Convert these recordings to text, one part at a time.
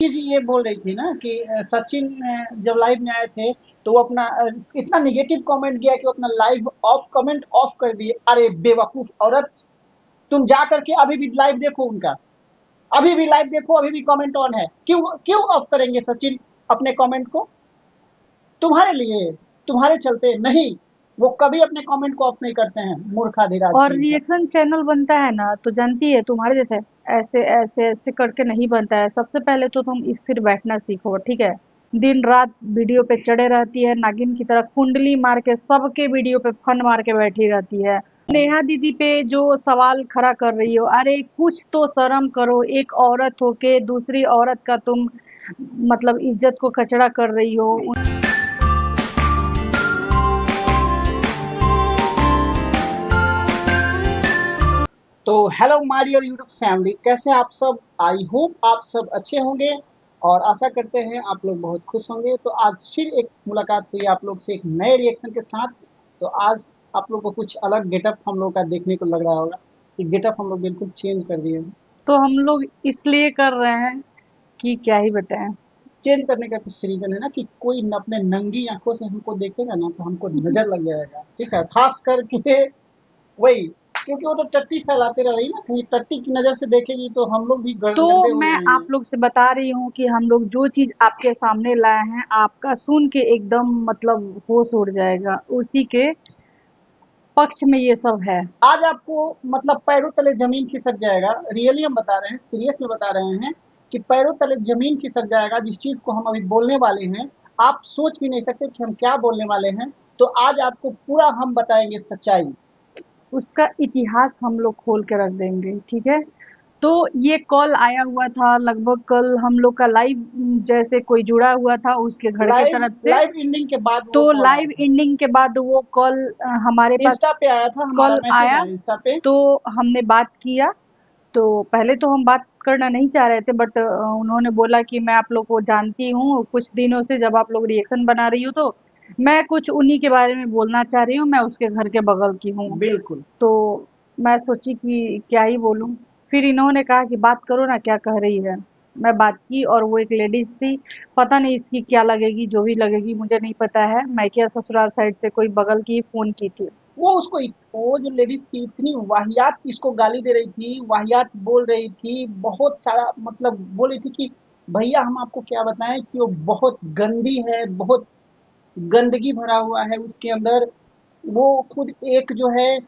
चीज़ ये बोल रही थी ना कि सचिन जब लाइव में आए थे तो वो अपना इतना नेगेटिव कमेंट किया कि वो अपना लाइव ऑफ कमेंट ऑफ कर दिए। अरे बेवकूफ औरत, तुम जा करके अभी भी लाइव देखो उनका, अभी भी लाइव देखो, अभी भी कमेंट ऑन है। क्यों क्यों ऑफ करेंगे सचिन अपने कमेंट को? तुम्हारे लिए, तुम्हारे चलते नहीं, वो कभी अपने कमेंट को ऑफ नहीं करते हैं, मूर्खाधिराज और कहीं का। रिएक्शन चैनल बनता है ना, तो जानती है तुम्हारे जैसे ऐसे ऐसे ऐसे करके नहीं बनता है। सबसे पहले तो तुम स्थिर बैठना सीखो, ठीक है। दिन रात वीडियो पे चढ़े रहती है, नागिन की तरह कुंडली मार के सबके वीडियो पे फन मार के बैठी रहती है। नेहा दीदी पे जो सवाल खड़ा कर रही हो, अरे कुछ तो शर्म करो। एक औरत होके दूसरी औरत का तुम मतलब इज्जत को कचड़ा कर रही हो। तो hello my dear YouTube family, कैसे हैं आप सब? आई होप आप सब अच्छे होंगे और आशा करते हैं आप लोग बहुत खुश होंगे। तो आज फिर एक मुलाकात हुई आप लोग से एक नए रिएक्शन के साथ। तो आज आप लोग को कुछ अलग गेटअप हम लोग का देखने को लग रहा होगा कि गेटअप हम लोग बिल्कुल चेंज कर दिए हैं। तो हम लोग इसलिए कर रहे हैं कि क्या ही बताएं। चेंज करने का कुछ रीजन है ना कि कोई अपने नंगी आंखों से हमको देखेगा ना तो हमको नजर लग जाएगा, ठीक है। खास करके वही, क्योंकि वो तो टट्टी फैलाते रह रही ना, कहीं टट्टी की नज़र से देखेगी तो हम लोग भी तो गंदे हो मैं जाएँगे। आप लोग से बता रही हूँ कि हम लोग जो चीज़ आपके सामने लाए हैं, आपका सुन के एकदम मतलब होश उड़ जाएगा। उसी के पक्ष में ये सब है। आज आपको मतलब पैरों तले ज़मीन खिसक जाएगा, रियली हम बता रहे हैं, सीरियस में बता रहे हैं कि पैरों तले ज़मीन खिसक जाएगा जिस चीज़ को हम अभी बोलने वाले हैं। आप सोच भी नहीं सकते कि हम क्या बोलने वाले हैं। तो आज आपको पूरा हम बताएँगे सच्चाई। उसका इतिहास हम लोग खोल के रख देंगे, ठीक है। तो ये कॉल आया हुआ था लगभग कल हम लोग का लाइव, जैसे कोई जुड़ा हुआ था उसके घर के लाइव तरफ से। लाइव एंडिंग के बाद वो तो कॉल आया लाइव था। एंडिंग के बाद वो कॉल हमारे इंस्टा पास पे आया था, हमारा कॉल मैसेज आया। आया इंस्टा पे। तो हमने बात किया। तो पहले तो हम बात करना नहीं चाह रहे थे, बट उन्होंने बोला कि मैं आप लोग को जानती हूँ कुछ दिनों से, जब आप लोग रिएक्शन बना रही हो तो मैं कुछ उन्हीं के बारे में बोलना चाह रही हूँ, मैं उसके घर के बगल की हूँ। बिल्कुल। तो मैं सोची कि क्या ही बोलूँ। फिर इन्होंने कहा कि बात करो ना, क्या कह रही है। मैं बात की और वो एक लेडीज थी। पता नहीं इसकी क्या लगेगी, जो भी लगेगी मुझे नहीं पता है। मायके या ससुराल साइड से कोई बगल की फोन की थी। वो जो लेडीज़ थी इतनी वाहियात इसको गाली दे रही थी, वाहियात बोल रही थी, बहुत सारा मतलब बोल रही थी कि भैया हम आपको क्या बताएँ कि वो बहुत गंदी है, बहुत गंदगी भरा हुआ है उसके अंदर। वो खुद एक जो है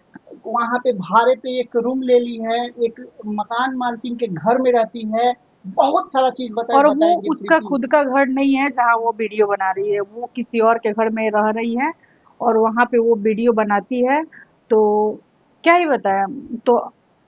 वहाँ पे भाड़े पे एक रूम ले ली है, एक मकान मालकिन के घर में रहती है, बहुत सारा चीज़ बताए और वो बताए उसका प्रीति। खुद का घर नहीं है जहाँ वो वीडियो बना रही है, वो किसी और के घर में रह रही है और वहाँ पे वो वीडियो बनाती है। तो क्या ही बताएं। तो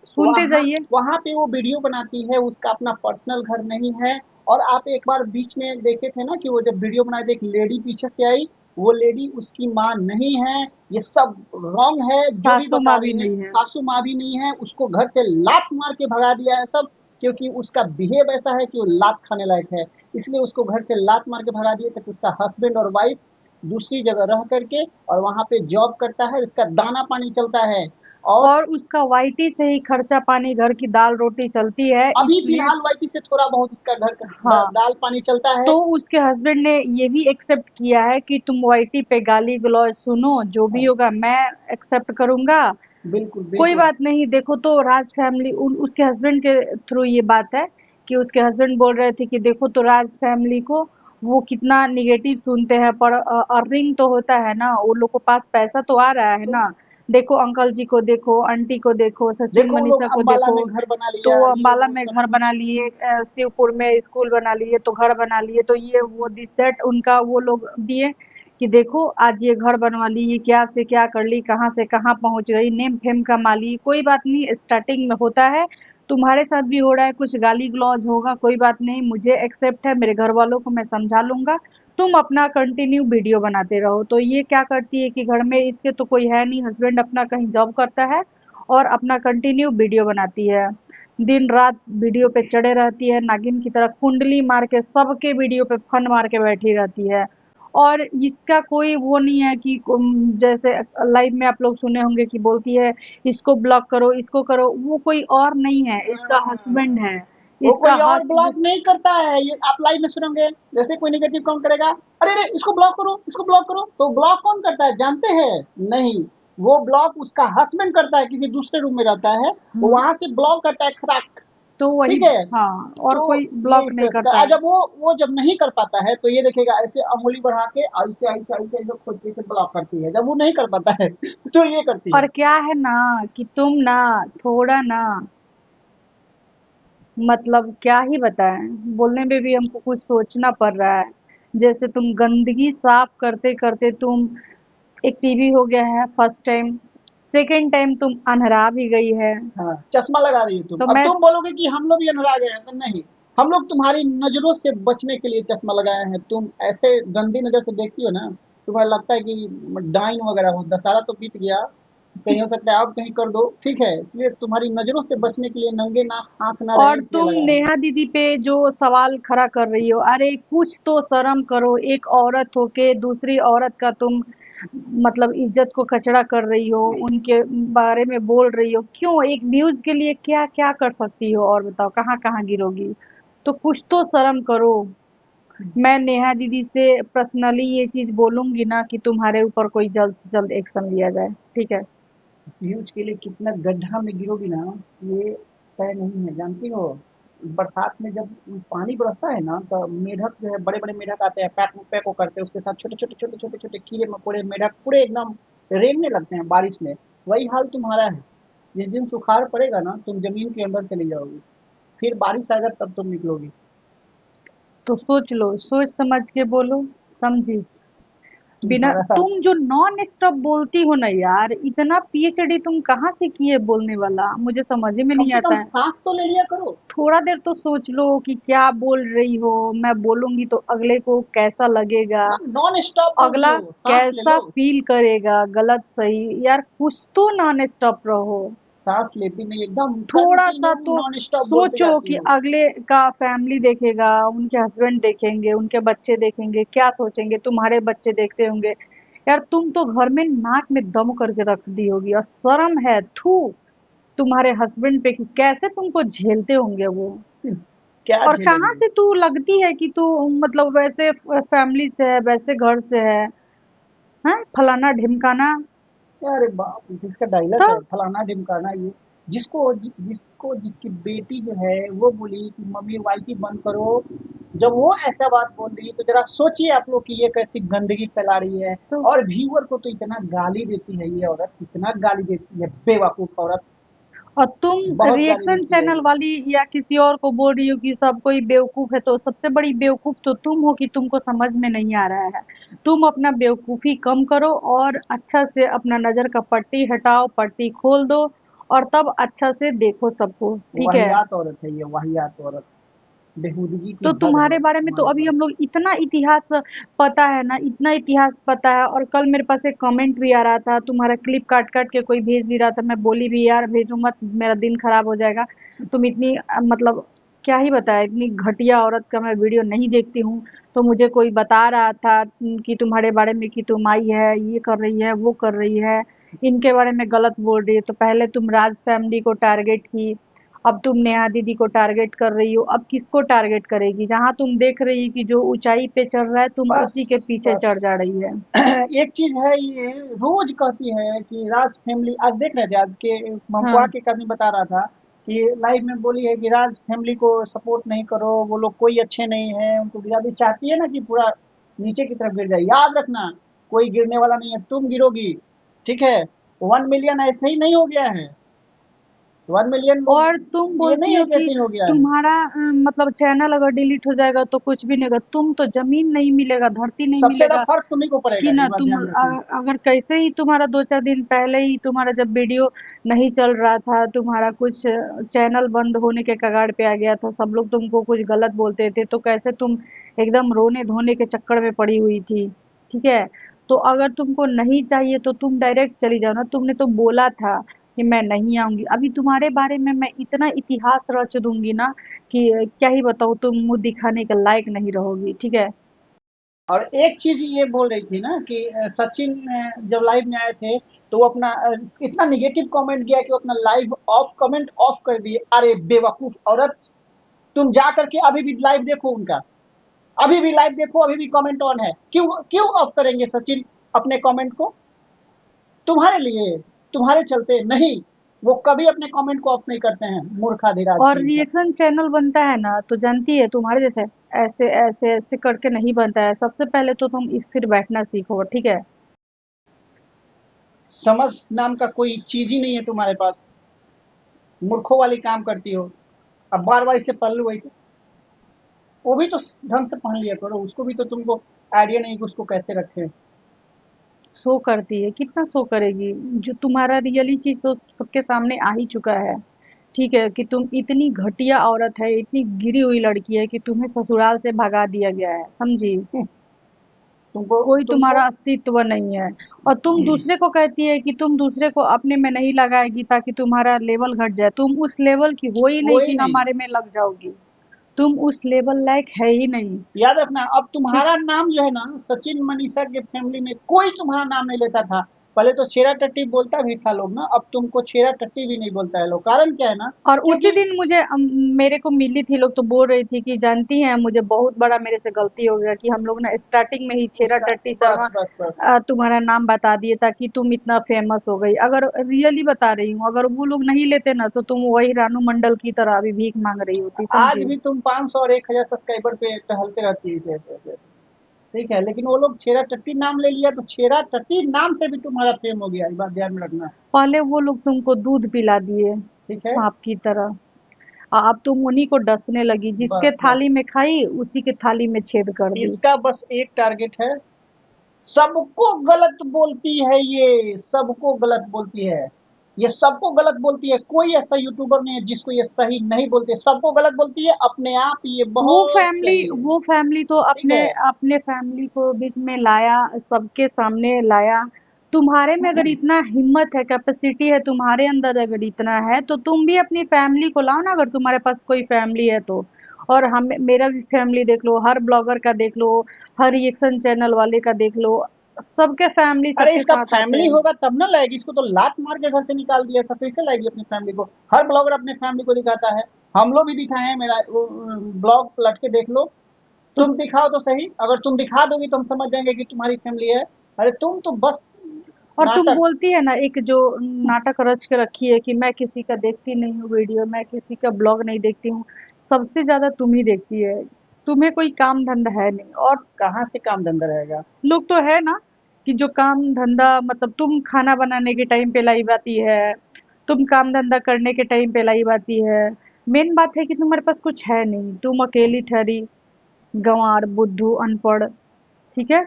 सुनते वहाँ जाइए। वहाँ पे वो वीडियो बनाती है, उसका अपना पर्सनल घर नहीं है। और आप एक बार बीच में देखे थे ना कि वो जब वीडियो बनाए थे एक लेडी पीछे से आई, वो लेडी उसकी माँ नहीं है। ये सब रॉन्ग है जो भी सासू बता माँ भी रही है, नहीं है। सासू माँ भी नहीं है, उसको घर से लात मार के भगा दिया है सब। क्योंकि उसका बिहेव ऐसा है कि वो लात खाने लायक है, इसलिए उसको घर से लात मार के भगा दिए ताकि उसका हस्बैंड और वाइफ दूसरी जगह रह करके और वहाँ पे जॉब करता है, इसका दाना पानी चलता है। और और उसका वाईटी से ही खर्चा पानी, घर की दाल रोटी चलती है, अभी इसलिए। फिलहाल वाईटी से थोड़ा बहुत इसका घर का हाँ। दाल पानी चलता है। तो उसके हस्बैंड ने ये भी एक्सेप्ट किया है कि तुम वाईटी पे गाली गलौज सुनो, जो भी होगा मैं एक्सेप्ट करूंगा। बिल्कुल कोई बिल्कुल। बात नहीं। देखो तो राज फैमिली उसके हस्बैंड के थ्रू ये बात है कि उसके हस्बैंड बोल रहे थे कि देखो तो राज फैमिली को वो कितना निगेटिव सुनते हैं, पर अर्निंग तो होता है ना, वो लोग के पास पैसा तो आ रहा है तो ना। देखो अंकल जी को देखो, आंटी को देखो, सचिन देखो वो लोग मनीषा को अंबाला देखो। में घर बना तो लिया, वो ये अम्बाला वो में सब घर बना कुछ। लिए, शिवपुर में स्कूल बना लिए, तो घर बना लिए, तो ये वो दिस दैट उनका वो लोग दिए कि देखो आज ये घर बनवा ली, ये क्या से क्या कर ली, कहाँ से कहाँ पहुंच गई, नेम फेम कमा ली। कोई बात नहीं, स्टार्टिंग में होता है। तुम्हारे साथ भी हो रहा है, कुछ गाली गलौज होगा, कोई बात नहीं, मुझे एक्सेप्ट है, मेरे घर वालों को मैं समझा लूंगा। तुम अपना कंटिन्यू वीडियो बनाते रहो। तो ये क्या करती है कि घर में इसके तो कोई है नहीं, हस्बैंड अपना कहीं जॉब करता है और अपना कंटिन्यू वीडियो बनाती है। दिन रात वीडियो पे चढ़े रहती है, नागिन की तरह कुंडली मार के सबके वीडियो पे फन मार के बैठी रहती है। और इसका कोई वो नहीं है कि जैसे लाइव में आप लोग सुने होंगे कि बोलती है इसको ब्लॉक करो, इसको करो। वो कोई और नहीं है, इसका हस्बैंड है। वो इसका कोई और हस्बैंड। ब्लॉक नहीं करता है, ये आप लाइव में सुनोगे। जैसे कोई नेगेटिव कमेंट करेगा, अरे अरे इसको ब्लॉक करो, इसको ब्लॉक करो, तो ब्लॉक कौन करता है जानते हैं? नहीं, वो ब्लॉक उसका हस्बैंड करता है, किसी दूसरे रूम में रहता है, वो हाँ, वहां से ब्लॉक करता है खराक। तो वही। ठीक है, हाँ, और तो कोई ये ब्लॉक इस नहीं तरह से करता है। जब वो जब नहीं कर पाता है तो ये देखेगा ऐसे अंगुली बढ़ा के ऐसे ऐसे ऐसे ऐसे खोज के ब्लॉक करती है, जब वो नहीं कर पाता है तो ये करती और है। क्या है ना कि तुम ना थोड़ा ना, मतलब क्या ही बताएं, बोलने में भी हमको कुछ सोचना पड़ रहा है। जैसे तुम गंदगी साफ करते करते तुम, एक टीवी हो गया है फर्स्ट टाइम, सेकंड टाइम तुम अनहरा भी गई है। हाँ, चश्मा लगा रही हो तुम। तो अब मैं, तुम बोलोगे कि हम लोग भी अनरा गए हैं, तो नहीं, हम लोग तुम्हारी नजरों से बचने के लिए चश्मा लगाए हैं। तुम ऐसे गंदी नजर से देखती हो ना, तुम्हें लगता है कि डाइन वगैरह हो, दशहरा तो बीत गया, कहीं हो सकता है आप कहीं कर दो, ठीक है, इसलिए तुम्हारी नजरों से बचने के लिए नंगे नाक आंख ना रहे और इसलिए तुम लगाए हैं। नेहा दीदी पे जो सवाल खड़ा कर रही हो, अरे कुछ तो शर्म करो, एक औरत होके दूसरी औरत का तुम मतलब इज्जत को कचड़ा कर रही हो, उनके बारे में बोल रही हो, क्यों? एक व्यूज के लिए क्या क्या कर सकती हो, और बताओ कहाँ कहाँ गिरोगी? तो कुछ तो शर्म करो। मैं नेहा दीदी से पर्सनली ये चीज बोलूंगी ना कि तुम्हारे ऊपर कोई जल्द से जल्द एक्शन लिया जाए, ठीक है? व्यूज के लिए कितना गड्ढा में गिरोगी ना, ये तय नहीं है, जानती हो। बरसात में जब पानी बरसता है ना, तो मेढक जो है, बड़े बड़े मेढक आते हैं, पैक पैक करते हैं, उसके साथ छोटे छोटे छोटे छोटे छोटे कीड़े मकोड़े मेढक पूरे एकदम रेंगने लगते हैं बारिश में। वही हाल तुम्हारा है। जिस दिन सुखाड़ पड़ेगा ना, तुम जमीन के अंदर चली जाओगी, फिर बारिश आएगा तब तुम निकलोगी। तो सोच लो, सोच समझ के बोलो, समझी? बिना, तुम्हारा तुम जो नॉन स्टॉप बोलती हो ना यार, इतना पीएचडी तुम कहाँ से किए बोलने वाला, मुझे समझ में कम नहीं से कम आता है। सांस तो ले लिया करो। थोड़ा देर तो सोच लो कि क्या बोल रही हो, मैं बोलूंगी तो अगले को कैसा लगेगा, नॉन स्टॉप बोलती अगला हो, सांस ले कैसा लो। फील करेगा, गलत सही यार, कुछ तो नॉन स्टॉप रहो। सांस लेती नहीं, एकदम थोड़ा सा कंटिन्यू तो नॉन स्टॉप बोलते सोचो जाती कि हो। अगले का फैमिली देखेगा, उनके हस्बैंड देखेंगे, उनके बच्चे देखेंगे, क्या सोचेंगे? तुम्हारे बच्चे देखते होंगे। यार तुम तो घर में नाक में दम करके रख दी होगी, और शर्म है, थू तुम्हारे हस्बैंड पे कि कैसे तुमको झेलते होंगे वो। क्या और कहाँ झेलेंगे? से तू लगती है कि तू मतलब वैसे फैमिली से है, वैसे घर से है, हैं फलाना ढिमकाना। अरे बाप रे, किसका डायलॉग तो है फलाना ढिमकाना ये? जिसको जिसकी बेटी जो है वो बोली कि मम्मी वाईटी बंद करो, जब वो ऐसा बात बोल रही है, तो जरा सोचिए आप लोग कि ये कैसी गंदगी फैला रही है। तो और व्यूअर को तो इतना गाली देती है ये औरत, इतना गाली देती है, बेवकूफ औरत, और तुम बहुत गाली रिएक्शन देती है चैनल ये। वाली या किसी और को बोल रही हो कि सब कोई बेवकूफ है, तो सबसे बड़ी बेवकूफ तो तुम हो कि तुमको समझ में नहीं आ रहा है। तुम अपना बेवकूफी कम करो और अच्छा से अपना नजर का पट्टी हटाओ, पट्टी खोल दो, और तब अच्छा से देखो सबको, ठीक है? वाहियात औरत है ये, वाहियात औरत, बेहूदगी की तो हद तुम्हारे है बारे में तो तुम्हारे अभी हम पास। लोग इतना इतिहास पता है ना, इतना इतिहास पता है, और कल मेरे पास एक कमेंट भी आ रहा था, तुम्हारा क्लिप काट काट के कोई भेज भी रहा था, मैं बोली भी यार भेजो मत, मेरा दिन खराब हो जाएगा। तुम इतनी मतलब क्या ही बताया, इतनी घटिया औरत का मैं वीडियो नहीं देखती हूँ। तो मुझे कोई बता रहा था कि तुम्हारे बारे में कि तुम आई है, ये कर रही है, वो कर रही है, इनके बारे में गलत बोल रही है। तो पहले तुम राज फैमिली को टारगेट की, अब तुम नेहा दीदी को टारगेट कर रही हो, अब किसको टारगेट करेगी? जहां तुम देख रही कि जो ऊंचाई पे चढ़ रहा है, तुम बस उसी के पीछे बस चढ़ जा रही है। एक चीज है, ये रोज कहती है कि राज फैमिली, आज देख रहे थे, आज के हमको हाँ, आके एक आदमी बता रहा था कि लाइव में बोली है कि राज फैमिली को सपोर्ट नहीं करो, वो लोग कोई अच्छे नहीं है, उनको गिरा दी, चाहती है ना कि पूरा नीचे की तरफ गिर जाए। याद रखना, कोई गिरने वाला नहीं है, तुम गिरोगी। ठीक है, 1 मिलियन ऐसे ही नहीं हो गया है, 1 मिलियन लोग, और तुम ये बोलती नहीं है हो कि कि ऐसे ही हो गया है। तुम्हारा मतलब चैनल अगर डिलीट हो जाएगा तो कुछ भी नहीं होगा, तुम तो जमीन नहीं मिलेगा, धरती नहीं सबसे ज्यादा मिलेगा फर्क तुम्ही को कि पड़ेगा, ये ना बात तुम ध्यान रखना। अगर कैसे ही तुम्हारा 2 4 दिन पहले ही तुम्हारा जब वीडियो नहीं चल रहा था, तुम्हारा कुछ चैनल बंद होने के कगार पे आ गया था, सब लोग तुमको कुछ गलत बोलते थे, तो कैसे तुम एकदम रोने धोने के चक्कर में पड़ी हुई थी, ठीक है? तो अगर तुमको नहीं चाहिए तो तुम डायरेक्ट चली जाओ ना, तुमने तो बोला था कि मैं नहीं आऊंगी। अभी तुम्हारे बारे में मैं इतना इतिहास रच दूंगी ना कि क्या ही बताऊँ, तुम मुंह दिखाने के लायक नहीं रहोगी, ठीक है? और एक चीज ये बोल रही थी ना कि सचिन जब लाइव में आए थे, तो वो अपना इतना निगेटिव कमेंट किया कि वो अपना लाइव ऑफ कमेंट ऑफ कर दिए। अरे बेवकूफ औरत, तुम जा करके अभी भी लाइव देखो उनका, अभी भी लाइव देखो, अभी भी कमेंट ऑन है। क्यों क्यों ऑफ करेंगे सचिन अपने कमेंट को? तुम्हारे लिए, तुम्हारे चलते नहीं, वो कभी अपने कमेंट को ऑफ नहीं करते हैं, मूर्खाधिराज और कहीं का। रिएक्शन चैनल बनता है ना, तो जानती है तुम्हारे जैसे ऐसे ऐसे ऐसे करके नहीं बनता है। सबसे पहले तो तुम स्थिर बैठना सीखो, ठीक है? समझ नाम का कोई चीज ही नहीं है तुम्हारे पास, मूर्खों वाली काम करती हो। अब बार बार इसे पढ़ लो वैसे, वो भी तो ढंग से पढ़ लिया करो, उसको भी तो तुमको आइडिया नहीं कि उसको कैसे रखें। शो करती है, कितना शो करेगी? जो तुम्हारा रियली चीज तो सबके सामने आ ही चुका है। ठीक है कि तुम इतनी घटिया औरत है, इतनी गिरी हुई लड़की है कि तुम्हें ससुराल से भगा दिया गया है, समझी? तुमको कोई तुमको तुम्हारा अस्तित्व नहीं है। और तुम दूसरे को कहती है कि तुम दूसरे को अपने में नहीं लगाएगी ताकि तुम्हारा लेवल घट जाए। तुम उस लेवल की हो ही वो नहीं ही कि नहीं। हमारे में लग जाओगी। तुम उस लेवल लायक है ही नहीं। याद रखना, अब ठीक। तुम्हारा नाम जो है ना, सचिन मनीषा के फैमिली में कोई तुम्हारा नाम नहीं लेता था। पहले तो छेरा टट्टी बोलता भी था लोग ना, अब तुमको छेरा टट्टी भी नहीं बोलता है लोग। कारण क्या है ना, और उसी क्योंकि दिन मुझे मेरे को मिली थी लोग, तो बोल रही थी कि जानती हैं मुझे बहुत बड़ा मेरे से गलती हो गया कि हम लोग ना स्टार्टिंग में ही छेरा उसका टट्टी शर्मा बस बस बस। तुम्हारा नाम बता दिए ताकि तुम इतना फेमस हो गई। अगर रियली बता रही हूँ, अगर वो लोग नहीं लेते ना तो तुम वही रानू मंडल की तरह अभी भीख मांग रही होती, आज समझी? भी तुम 500 और 1000 सब्सक्राइबर पे टहलते रहती है ऐसे ऐसे ऐसे ऐसे। ठीक है, लेकिन वो लोग छेरा टट्टी नाम ले लिया, तो छेरा टट्टी नाम से भी तुम्हारा फेम हो गया, ये बात ध्यान में रखना। पहले वो लोग तुमको दूध पिला दिए ठीक है, सांप की तरह, अब तुम उन्हीं को डसने लगी। जिसके बस थाली बस। में खाई उसी के थाली में छेद कर दी। इसका बस एक टारगेट है, सबको गलत बोलती है ये, सबको गलत बोलती है। ये सबको गलत बोलती है, कोई ऐसा यूट्यूबर नहीं है जिसको ये सही नहीं बोलती है। सबको गलत बोलती है, अपने आप ये बहुत सही है। वो फैमिली तो ठीक अपने है। अपने फैमिली को बीच में लाया, सबके सामने लाया। तुम्हारे में अगर इतना हिम्मत है, कैपेसिटी है तुम्हारे अंदर, अगर इतना है तो तुम भी अपनी फैमिली को लाओ ना, अगर तुम्हारे पास कोई फैमिली है तो। और हम मेरा भी फैमिली देख लो, हर ब्लॉगर का देख लो, हर रिएक्शन चैनल वाले का देख लो, सबके फैमिली अरे सबके इसका साथ आते फैमिली हैं। होगा तब ना लाएगी, इसको तो लात मार के घर से निकाल दिया था, कैसे लाएगी अपनी फैमिली को? हर ब्लॉगर अपने फैमिली को दिखाता है, हम लोग भी दिखाए हैं। मेरा ब्लॉग पलट के देख लो, तो तुम दिखाओ तो सही। अगर तुम दिखा दोगी तो हम समझ जाएंगे कि तुम्हारी फैमिली है। अरे तुम तो बस और तुम नाटक। बोलती है ना, एक जो नाटक रच के रखी है कि मैं किसी का देखती नहीं हूँ वीडियो, मैं किसी का ब्लॉग नहीं देखती हूँ। सबसे ज्यादा तुम ही देखती है। तुम्हें कोई काम धंधा है नहीं। और कहाँ से काम धंधा रहेगा? लोग तो है ना कि जो काम धंधा, मतलब तुम खाना बनाने के टाइम पे लाइव आती है, तुम काम धंधा करने के टाइम पे लाइव आती है। मेन बात है कि तुम्हारे पास कुछ है नहीं, तुम अकेली ठहरी, गंवार, बुद्धू, अनपढ़। ठीक है,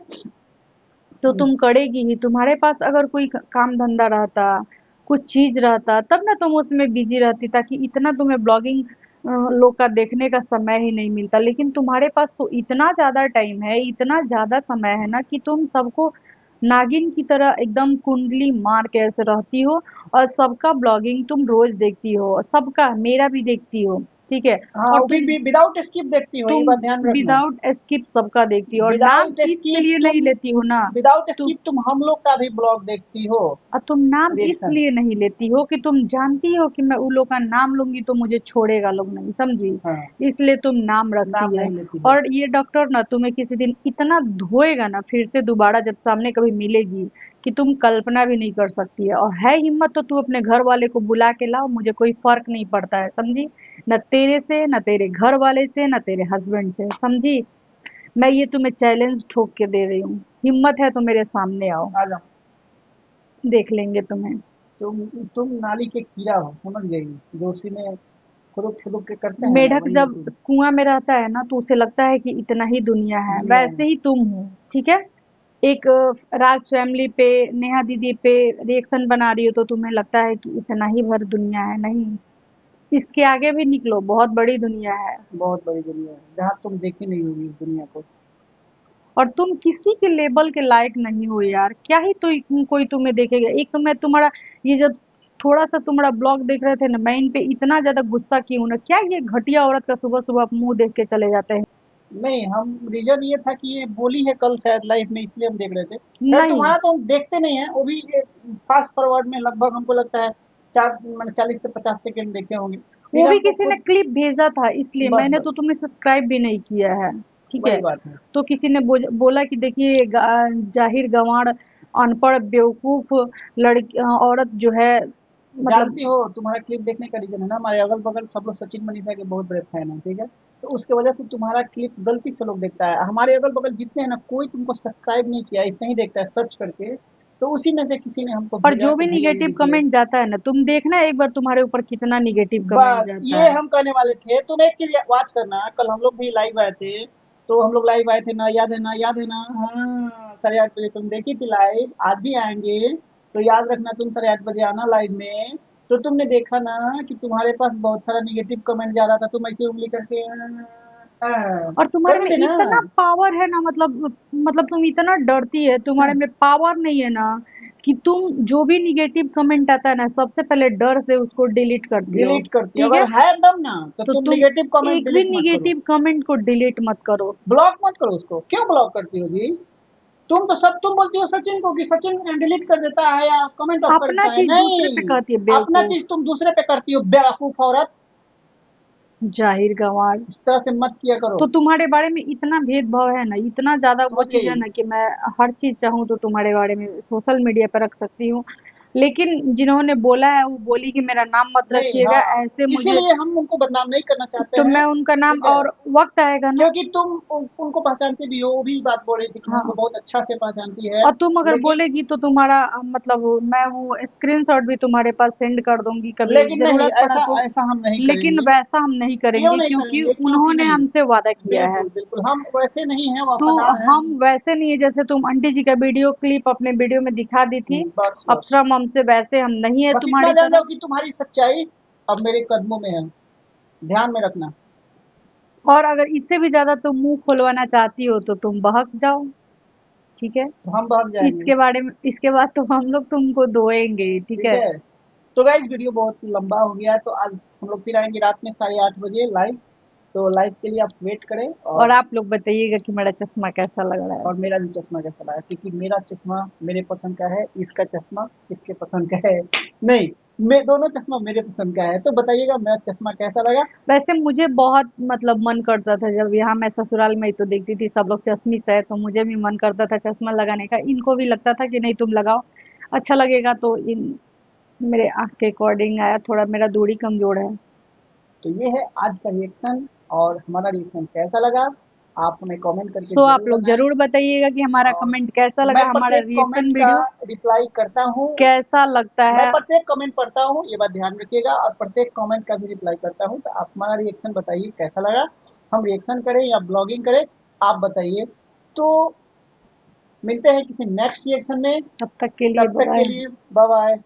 तो तुम करेगी ही। तुम्हारे पास अगर कोई काम धंधा रहता, कुछ चीज रहता, तब ना तुम उसमें बिजी रहती, ताकि इतना तुम्हें ब्लॉगिंग लोग का देखने का समय ही नहीं मिलता। लेकिन तुम्हारे पास तो इतना ज्यादा टाइम है, इतना ज्यादा समय है ना कि तुम सबको नागिन की तरह एकदम कुंडली मार के ऐसे रहती हो। और सबका ब्लॉगिंग तुम रोज देखती हो, सबका, मेरा भी देखती हो। ठीक है। हाँ, और वो भी विदाउट स्किप देखती हो, ये तुम बात ध्यान रखना। विदाउट स्किप सबका देखती हो, और नाम विदाउट स्किप इसलिए नहीं तुम लेती हो ना। विदाउट तुम स्किप तुम हम लोग का भी ब्लॉग देखती हो, और तुम नाम रिएक्शन। इसलिए नहीं लेती हो कि तुम जानती हो कि मैं उन लोग का नाम लूंगी तो मुझे छोड़ेगा लोग नहीं, समझी? हाँ, इसलिए तुम नाम रखती नाम है। नहीं लेती हो। और ये डॉक्टर ना तुम्हें किसी दिन इतना धोएगा ना, फिर से दोबारा जब सामने कभी मिलेगी, कि तुम कल्पना भी नहीं कर सकती है। और है हिम्मत तो तू अपने घर वाले को बुला के लाओ, मुझे कोई फर्क नहीं पड़ता है, समझी? न तेरे से, न तेरे घर वाले से, न तेरे हस्बैंड से, समझी? मैं ये तुम्हें चैलेंज ठोक के दे रही हूँ। हिम्मत है तो मेरे सामने आओ, आ जाओ। देख लेंगे तुम्हें। तुम नाली के कीड़ा हो, समझ गई? जो उसी में खुदुक खुदुक के करते हैं ना, मेढक वही हो जब तुम। कुआं में रहता है ना तो उसे लगता है कि इतना ही दुनिया है, दुनिया वैसे है। ही तुम हो। ठीक है। एक राज फैमिली पे, नेहा दीदी पे रिएक्शन बना रही हो तो तुम्हें लगता है कि इतना ही भर दुनिया है, नहीं। इसके आगे भी निकलो, बहुत बड़ी दुनिया है। बहुत बड़ी दुनिया है, जहाँ तुम देखी नहीं होगी इस दुनिया को। और तुम किसी के लेबल के लायक नहीं हो यार, क्या ही तो कोई तुम्हें देखेगा। एक तो मैं तुम्हारा, ये जब थोड़ा सा तुम्हारा ब्लॉग देख रहे थे ना, मैं इन पे इतना ज्यादा गुस्सा की हूँ ना, क्या ये घटिया औरत का सुबह सुबह आप मुंह देख के चले जाते हैं? नहीं, हम रीजन ये था कि ये बोली है कल शायद लाइव में, इसलिए हम देख रहे थे। खैर, नहीं। तुम्हारा तो हम देखते नहीं है, वो भी फास्ट फॉरवर्ड में लगभग हमको लगता है चार मैंने 40 से 50 सेकंड देखे होंगे। फिर वो भी हमको किसी ने खुद क्लिप भेजा था, इसलिए बस मैंने तो बस तुम्हें सब्सक्राइब भी नहीं किया है। ठीक वही है। बात है। तो किसी ने बोला कि देखिए जाहिर गंवार अनपढ़ बेवकूफ लड़की औरत जो है, मतलब। जानती हो तुम्हारा क्लिप देखने का रीजन है ना, हमारे अगल बगल सब लोग सचिन मनीषा के बहुत बड़े फैन हैं, ठीक है। तो उसके वजह से तुम्हारा क्लिप गलती से लोग देखता है, हमारे अगल बगल जितने हैं ना, कोई तुमको सब्सक्राइब नहीं किया, ऐसे ही देखता है सर्च करके। तो उसी में से किसी ने हमको और भेजा जो कि भी भैया ये निगेटिव देखिए। कमेंट जाता है ना, तुम देखना एक बार तुम्हारे ऊपर कितना निगेटिव कमेंट बस जाता ये है। हम करने वाले थे, तुम एक चीज वाच करना, कल हम लोग भी लाइव आए थे। तो हम लोग लाइव आए थे ना, याद है ना, याद है ना, हाँ 8:30 बजे तुम देखी थी लाइव, आज भी आएंगे। तो याद रखना, तुम 8:30 बजे आना लाइव में। तो तुमने देखा ना कि तुम्हारे पास बहुत सारा निगेटिव कमेंट जा रहा था, तुम ऐसे उंगली करके और तुम्हारे कर में देते ना। इतना पावर है ना, मतलब तुम इतना डरती है, तुम्हारे में पावर नहीं है ना, कि तुम जो भी निगेटिव कमेंट आता है ना, सबसे पहले डर से उसको डिलीट करती हो। डिलीट करती हो, ठीक अगर है। है दम ना तो तो तुम तुम निगेटिव कमेंट एक भी डिलीट मत करो। निगेटिव कमेंट को डिलीट मत करो। ब्लॉक मत करो उसको, क्यों ब्लॉक करती हो जी? तुम बोलती हो सचिन को कि सचिन डिलीट कर देता है या कमेंट ऑफ कर अपना देता है, चीज दूसरे पे नहीं। कहती है अपना बेवकूफ। चीज तुम दूसरे पे करती हो, बेवकूफ औरत। जाहिर गंवार। इस तरह से मत किया करो। तो तुम्हारे बारे में इतना भेदभाव है ना, इतना ज्यादा वो समझ चीज है गई। ना, कि मैं हर चीज चाहूँ तो तुम्हारे बारे में सोशल मीडिया पर रख सकती हूँ। लेकिन जिन्होंने बोला है वो बोली कि मेरा नाम मत नहीं, रखिएगा, हाँ, ऐसे मुझे। इसीलिए हम उनको बदनाम नहीं करना चाहते तो हैं। मैं उनका नाम, ठीक है, और वक्त आएगा ना। क्योंकि तुम उनको पहचानती भी हो, वो भी बात बोल रही थी कि मैं उनको हाँ। बहुत अच्छा से पहचानती है। और तुम अगर लेकिन बोलेगी तो तुम्हारा मतलब मैं वो स्क्रीनशॉट भी तुम्हारे पास सेंड कर दूंगी, कभी लेकिन नहीं, जरूरत पड़ा ऐसा तो। ऐसा हम नहीं लेकिन करेंगे। वैसा हम नहीं क्यों करेंगे, नहीं क्योंकि करेंगे, क्योंकि उन्होंने नहीं। हमसे वादा किया है। बिल्कुल बिल्कुल, हम वैसे नहीं हैं, तो वफादार हैं हम हम। वैसे नहीं है, जैसे तुम आंटी जी का वीडियो क्लिप अपने वीडियो में दिखा दी थी बस बस अप्सरा मम से, वैसे हम नहीं है बस इतना तुम्हारी जान जाओ तरह। कि तुम्हारी सच्चाई अब मेरे कदमों में है, ध्यान में रखना। और अगर इससे भी ज्यादा तुम मुंह खुलवाना चाहती हो तो तुम बहक जाओ। ठीक है। तो हम भाग जाएंगे। इसके बारे में, इसके बाद तो हम लोग तुमको धोएंगे। ठीक ठीक है। है। तो गाइस वीडियो बहुत लंबा हो गया है, तो आज हम लोग फिर आएंगे रात में 8:30 बजे लाइव। तो लाइव के लिए आप वेट करें। और और आप लोग बताइएगा कि मेरा चश्मा कैसा लग रहा है। और मेरा भी चश्मा कैसा लगा, क्योंकि मेरा चश्मा मेरे पसंद का है, इसका चश्मा किसके पसंद का है, नहीं, मैं दोनों चश्मा मेरे पसंद का है। तो बताइएगा मेरा चश्मा कैसा लगा। वैसे मुझे बहुत मतलब मन करता था, जब यहाँ मैं ससुराल में ही तो देखती थी सब लोग चश्मिश है, तो मुझे भी मन करता था चश्मा लगाने का। इनको भी लगता था कि नहीं तुम लगाओ, अच्छा लगेगा। तो इन मेरे आँख के अकॉर्डिंग आया, थोड़ा मेरा दूरी कमजोर है। तो ये है आज का रिएक्शन, और हमारा रिएक्शन कैसा लगा आप हमें कमेंट करके सो आप जरूर लोग बताएं। जरूर बताइएगा कि हमारा और कमेंट कैसा मैं लगा, हमारा प्रत्येक रिएक्शन कमेंट का वीडियो रिप्लाई करता हूँ। कैसा लगता मैं है। प्रत्येक कमेंट पढ़ता हूँ, ये बात ध्यान रखिएगा, और प्रत्येक कमेंट का भी रिप्लाई करता हूँ। तो आप हमारा रिएक्शन बताइए कैसा लगा, हम रिएक्शन करें या ब्लॉगिंग करें, आप बताइए। तो मिलते हैं किसी नेक्स्ट रिएक्शन में, तब तक के लिए तब बाय तक के बाय। लिए बाय बाय।